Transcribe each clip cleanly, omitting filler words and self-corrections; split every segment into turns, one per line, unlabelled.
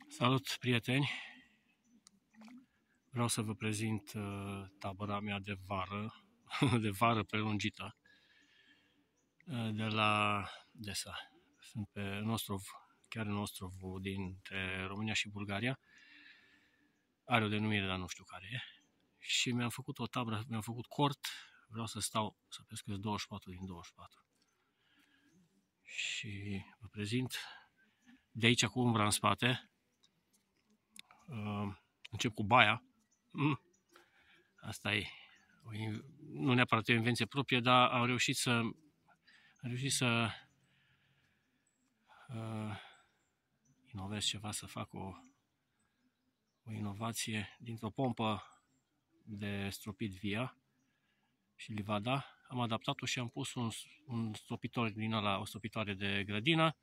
Salut, prieteni! Vreau să vă prezint tabăra mea de vară, de vară prelungită, de la DESA. Sunt pe Nostrov, chiar în Ostrov, dintre România și Bulgaria. Are o denumire, dar nu știu care e. Și mi-am făcut o tabără, mi-am făcut cort, vreau să stau, să pescuiesc 24 din 24. Și vă prezint de aici cu umbra în spate. Încep cu baia. Asta e, nu neapărat o invenție proprie, dar am reușit să inovez ceva, să fac o inovație dintr-o pompă de stropit via și livada. Am adaptat-o și am pus un stropitor din ăla, o stropitoare de grădină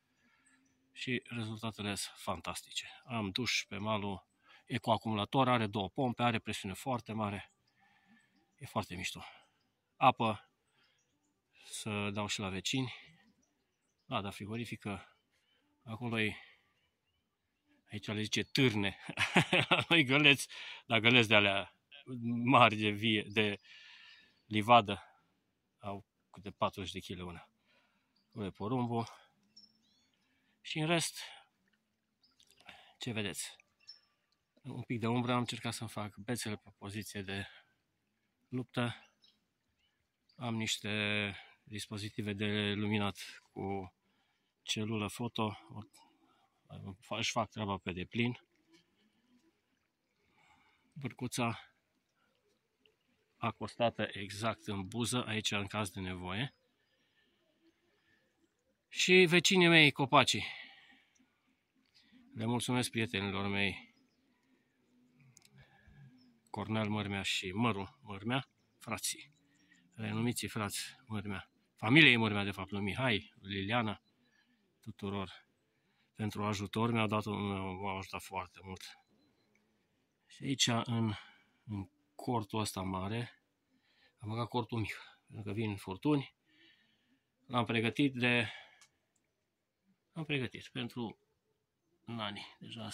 și rezultatele sunt fantastice. Am duș pe malul ecoacumulator, are două pompe, are presiune foarte mare. E foarte mișto. Apă să dau și la vecini. Lada frigorifică. Acolo e, aici le zice târne. La noi găleți, dar găleți de alea mari de livadă. Au câte 40 de kg una. Acolo e porumbul. Și în rest, ce vedeți? Un pic de umbră, am încercat să-mi fac bețele pe poziție de luptă. Am niște dispozitive de luminat cu celulă foto, își fac treaba pe deplin. Bărcuța acostată exact în buză, aici în caz de nevoie. Și vecinii mei, copacii. Le mulțumesc prietenilor mei Cornel Mărmea și Măru Mărmea, frații, renumiții frați Mărmea, familiei Mărmea de fapt, lui Mihai, Liliana, tuturor pentru ajutor, m-au ajutat foarte mult. Și aici în cortul ăsta mare am băgat cortul mic, pentru că vin furtuni. L-am pregătit pentru nani. Deja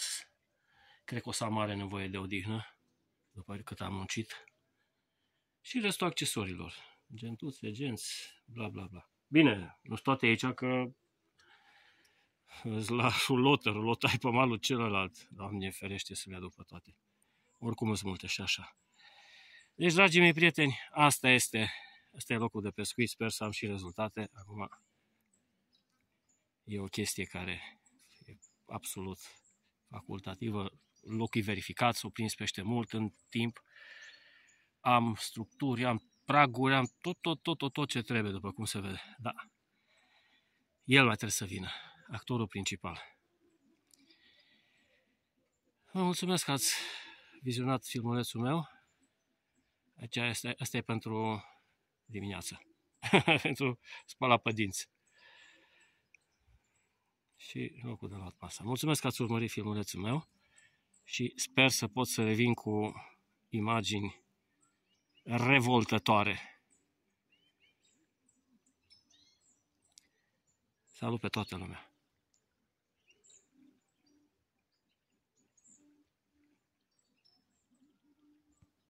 cred că o să am mare nevoie de odihnă după cât am muncit. Și restul accesoriilor, gentuțe, genți, bla bla bla. Bine, nu sunt toate aici, că la rulota ai pe malul celălalt. Doamne ferește să le aduc pe toate. Oricum sunt multe și așa. Deci, dragii mei prieteni, asta e locul de pescuit. Sper să am și rezultate. Acum e o chestie care e absolut facultativă. Locul e verificat, s-o prins pește mult în timp. Am structuri, am praguri, am tot ce trebuie, după cum se vede. Da. El mai trebuie să vină, actorul principal. Vă mulțumesc că ați vizionat filmulețul meu. Asta e pentru dimineață. Pentru spălat pe dinți. Și locul de luat masa. Mulțumesc că ați urmărit filmulețul meu și sper să pot să revin cu imagini revoltătoare. Salut pe toată lumea!